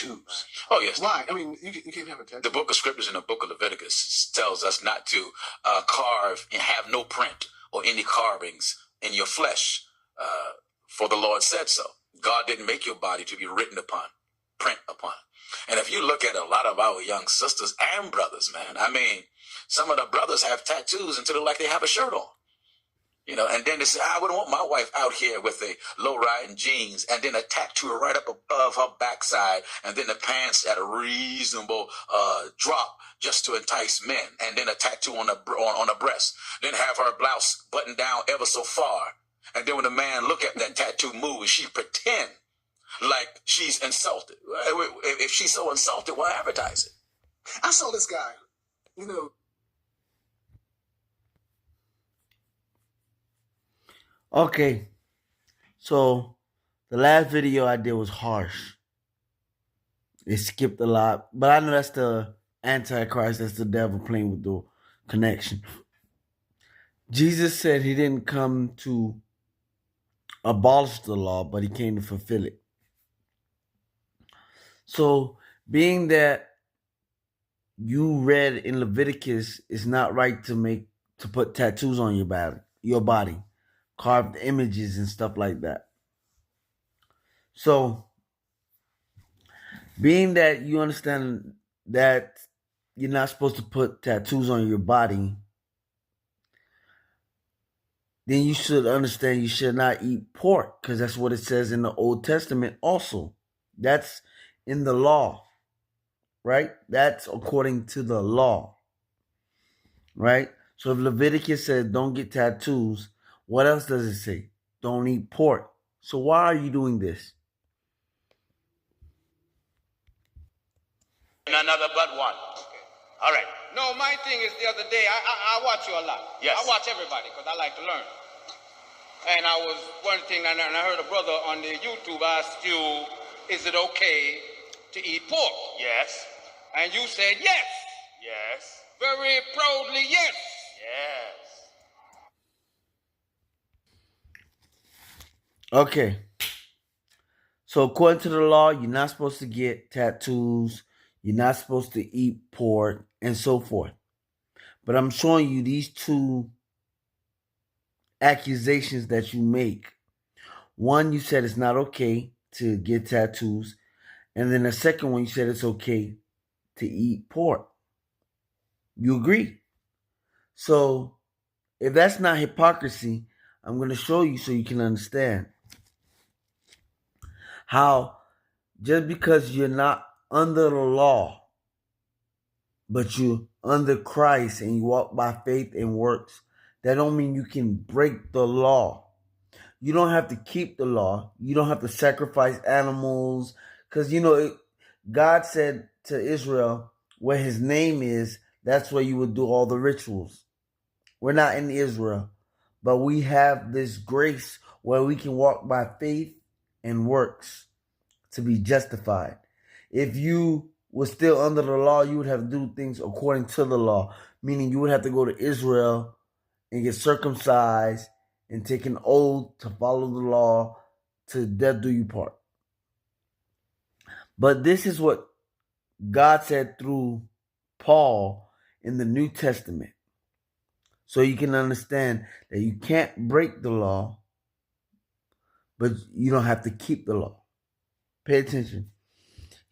tattoos. Oh, yes. Why? I mean, you can't have a tattoo. The book of scriptures in the book of Leviticus tells us not to carve and have no print or any carvings in your flesh, for the Lord said so. God didn't make your body to be written upon, print upon. And if you look at a lot of our young sisters and brothers, man, I mean, some of the brothers have tattoos until they're like they have a shirt on. You know, and then they say, I wouldn't want my wife out here with a low-riding jeans and then a tattoo right up above her backside and then the pants at a reasonable drop just to entice men, and then a tattoo on a breast, then have her blouse buttoned down ever so far. And then when the man look at that tattoo move, she pretend like she's insulted. If she's so insulted, why advertise it? I saw this guy, you know. Okay, so the last video I did was harsh. It skipped a lot, but I know that's the Antichrist, that's the devil playing with the connection. Jesus said he didn't come to abolish the law, but he came to fulfill it. So, being that you read in Leviticus, it's not right to put tattoos on your body, carved images and stuff like that. So, being that you understand that you're not supposed to put tattoos on your body, then you should understand you should not eat pork, because that's what it says in the Old Testament also. That's in the law, right? That's according to the law, right? So if Leviticus says don't get tattoos, what else does it say? Don't eat pork. So why are you doing this? Another but one. Okay. All right. No, my thing is the other day, I watch you a lot. Yes. I watch everybody because I like to learn. And I was one thing, and I heard a brother on the YouTube ask you, is it okay to eat pork? Yes. And you said yes. Yes. Very proudly yes. Yes. Okay. So according to the law, you're not supposed to get tattoos. You're not supposed to eat pork and so forth. But I'm showing you these two accusations that you make. One, you said it's not okay to get tattoos. And then the second one, you said it's okay to eat pork. You agree? So if that's not hypocrisy, I'm going to show you so you can understand how just because you're not under the law, but you're under Christ and you walk by faith and works, that don't mean you can break the law. You don't have to keep the law. You don't have to sacrifice animals. Because, God said to Israel, where his name is, that's where you would do all the rituals. We're not in Israel, but we have this grace where we can walk by faith and works to be justified. If you were still under the law, you would have to do things according to the law, meaning you would have to go to Israel and get circumcised and take an oath to follow the law to death do you part. But this is what God said through Paul in the New Testament. So you can understand that you can't break the law, but you don't have to keep the law. Pay attention.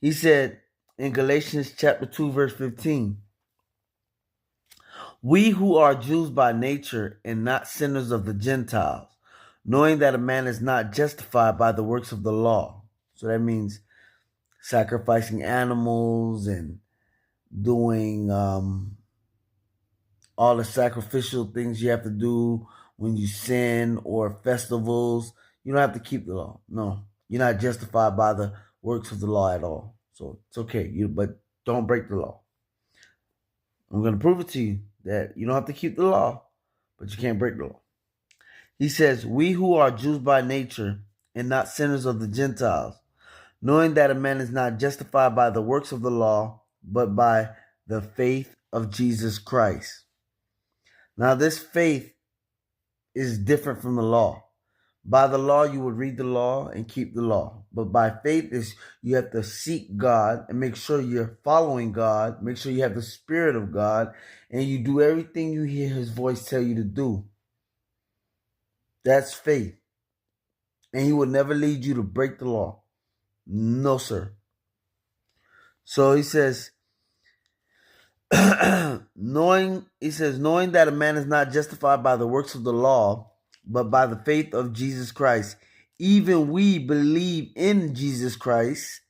He said in Galatians chapter 2, verse 15, we who are Jews by nature and not sinners of the Gentiles, knowing that a man is not justified by the works of the law. So that means sacrificing animals and doing all the sacrificial things you have to do when you sin, or festivals. You don't have to keep the law. No, you're not justified by the works of the law at all. So it's okay, but don't break the law. I'm going to prove it to you that you don't have to keep the law, but you can't break the law. He says, we who are Jews by nature and not sinners of the Gentiles, knowing that a man is not justified by the works of the law, but by the faith of Jesus Christ. Now, this faith is different from the law, By the law, you would read the law and keep the law. But by faith is you have to seek God and make sure you're following God. Make sure you have the Spirit of God and you do everything you hear His voice tell you to do. That's faith. And He will never lead you to break the law. No, sir. So He says, knowing that a man is not justified by the works of the law, but by the faith of Jesus Christ. Even we believe in Jesus Christ,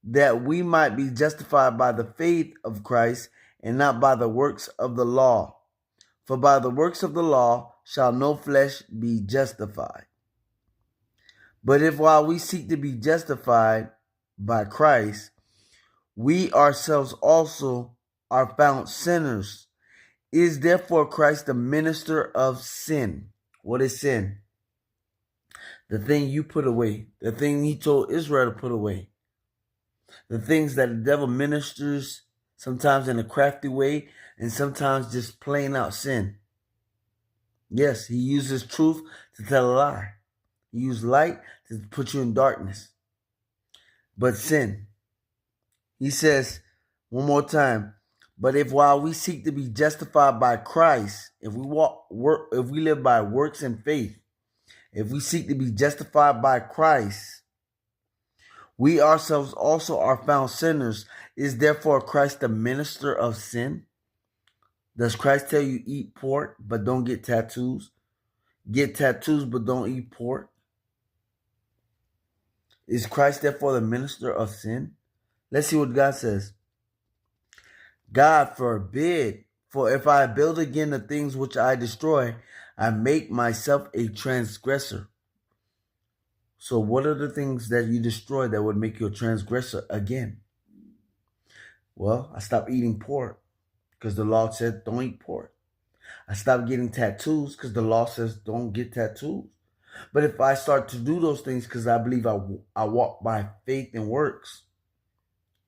that we might be justified by the faith of Christ, and not by the works of the law. For by the works of the law shall no flesh be justified. But if while we seek to be justified by Christ, we ourselves also are found sinners, is therefore Christ the minister of sin? What is sin? The thing you put away. The thing He told Israel to put away. The things that the devil ministers sometimes in a crafty way and sometimes just plain out sin. Yes, he uses truth to tell a lie. He uses light to put you in darkness. But sin. He says one more time, but if while we seek to be justified by Christ, if we live by works and faith, if we seek to be justified by Christ, we ourselves also are found sinners. Is therefore Christ the minister of sin? Does Christ tell you eat pork but don't get tattoos? Get tattoos but don't eat pork? Is Christ therefore the minister of sin? Let's see what God says. God forbid, for if I build again the things which I destroy, I make myself a transgressor. So what are the things that you destroy that would make you a transgressor again? Well, I stopped eating pork because the law said don't eat pork. I stopped getting tattoos because the law says don't get tattoos. But if I start to do those things because I believe I walk by faith and works,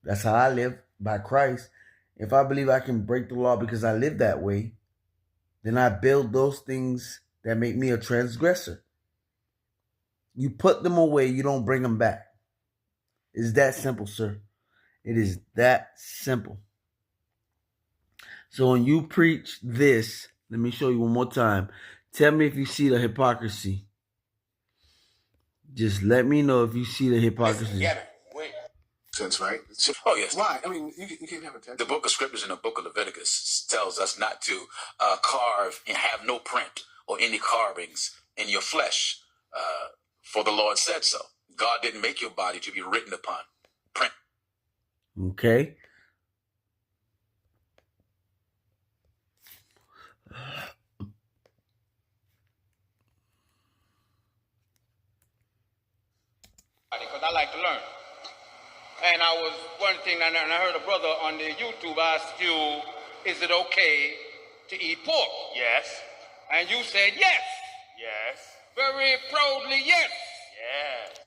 that's how I live, by Christ. If I believe I can break the law because I live that way, then I build those things that make me a transgressor. You put them away, you don't bring them back. It's that simple, sir. It is that simple. So when you preach this, let me show you one more time. Tell me if you see the hypocrisy. Just let me know if you see the hypocrisy. Get it. Wait. sense, right? Oh, yes. Why? I mean, you can't have attention. The book of scriptures in the book of Leviticus tells us not to carve and have no print or any carvings in your flesh, for the Lord said so. God didn't make your body to be written upon. Print. Okay. Because I like to learn. And I was one thing, and I heard a brother on the YouTube ask you, is it okay to eat pork? Yes. And you said yes. Yes. Very proudly, yes. Yes.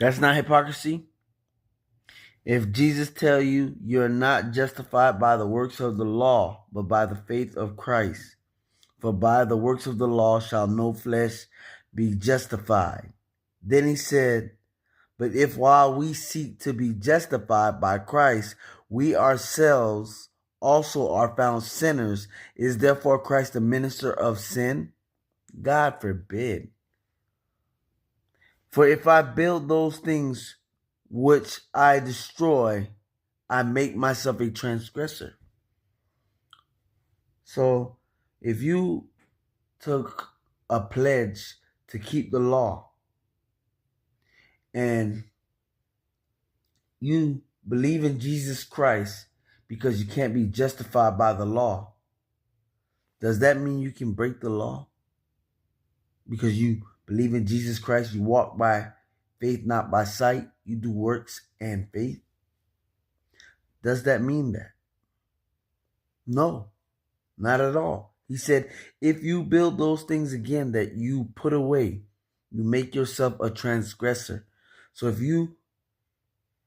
That's not hypocrisy. If Jesus tell you you're not justified by the works of the law, but by the faith of Christ, for by the works of the law shall no flesh be justified. Then he said, but if while we seek to be justified by Christ, we ourselves also are found sinners, is therefore Christ the minister of sin? God forbid. For if I build those things which I destroy, I make myself a transgressor. So if you took a pledge to keep the law and you believe in Jesus Christ because you can't be justified by the law, does that mean you can break the law? Because you believe in Jesus Christ, you walk by faith, not by sight, you do works and faith? Does that mean that? No, not at all. He said, if you build those things again that you put away, you make yourself a transgressor. So if you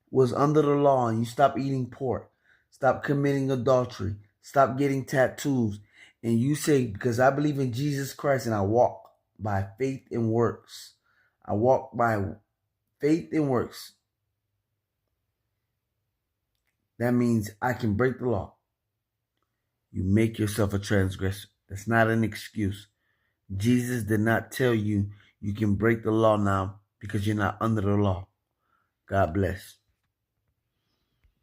was under the law and you stop eating pork, stop committing adultery, stop getting tattoos, and you say, because I believe in Jesus Christ and I walk by faith and works, I walk by faith and works, that means I can break the law. You make yourself a transgressor. That's not an excuse. Jesus did not tell you you can break the law now because you're not under the law. God bless.